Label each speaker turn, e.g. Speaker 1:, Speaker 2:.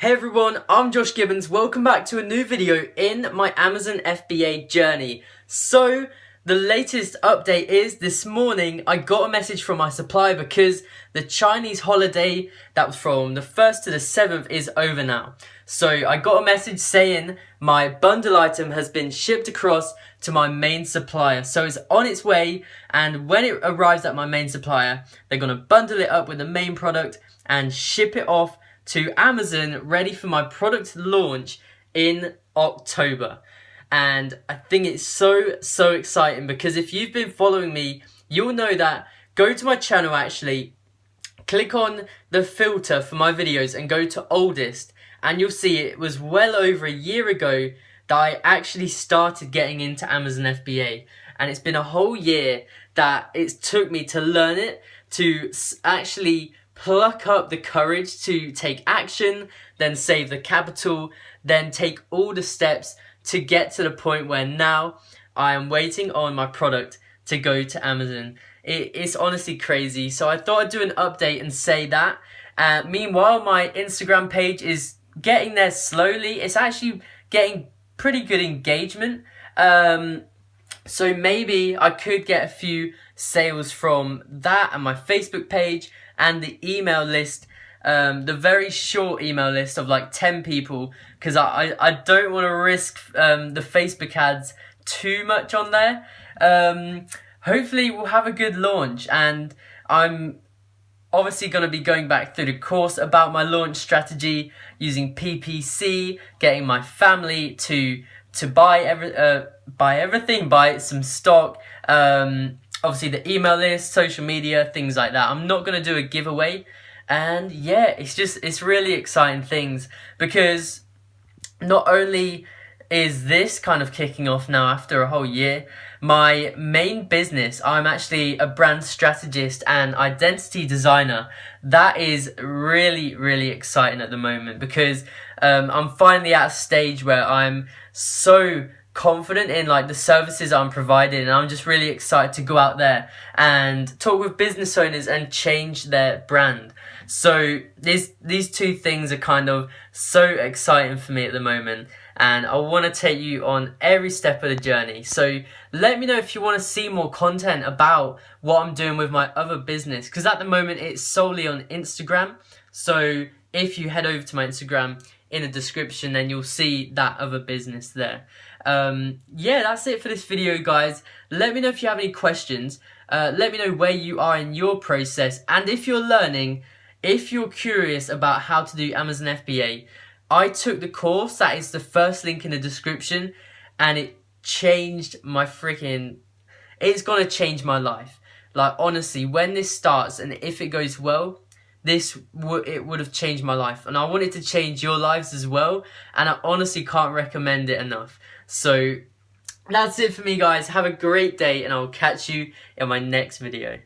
Speaker 1: Hey everyone, I'm Josh Gibbons. Welcome back to a new video in my Amazon FBA journey. So, the latest update is this morning I got a message from my supplier because the Chinese holiday that was from the 1st to the 7th is over now. So I got a message saying my bundle item has been shipped across to my main supplier. So it's on its way, and when it arrives at my main supplier, they're going to bundle it up with the main product and ship it off to Amazon, ready for my product launch in October. And I think it's so exciting because if you've been following me, you'll know that go to my channel actually, click on the filter for my videos and go to oldest, and you'll see it was well over a year ago that I actually started getting into Amazon FBA. And it's been a whole year that it took me to learn it, to actually pluck up the courage to take action, then save the capital, then take all the steps to get to the point where now I am waiting on my product to go to Amazon. It's honestly crazy. So I thought I'd do an update and say that. Meanwhile, my Instagram page is getting there slowly. It's actually getting pretty good engagement. So maybe I could get a few sales from that and my Facebook page and the email list, the very short email list of like 10 people, because I don't want to risk the Facebook ads too much on there. Hopefully we'll have a good launch, and I'm obviously going to be going back through the course about my launch strategy, using PPC, getting my family to buy everything, buy some stock, obviously the email list, social media, things like that. I'm not going to do a giveaway. And yeah, it's really exciting things, because not only is this kind of kicking off now after a whole year, my main business, I'm actually a brand strategist and identity designer. That is really exciting at the moment, because I'm finally at a stage where I'm so confident in like the services I'm providing, and I'm just really excited to go out there and talk with business owners and change their brand. So these two things are kind of so exciting for me at the moment, and I want to take you on every step of the journey. So let me know if you want to see more content about what I'm doing with my other business, because at the moment it's solely on Instagram. So if you head over to my Instagram in the description, then you'll see that other business there. Yeah, that's it for this video, guys. Let me know if you have any questions. Let me know where you are in your process, and if you're learning, if you're curious about how to do Amazon FBA, I took the course. That is the first link in the description, and it changed my it's gonna change my life. Like, honestly, when this starts and if it goes well, it would have changed my life, and I want it to change your lives as well, and I honestly can't recommend it enough. So that's it for me, guys. Have a great day, and I'll catch you in my next video.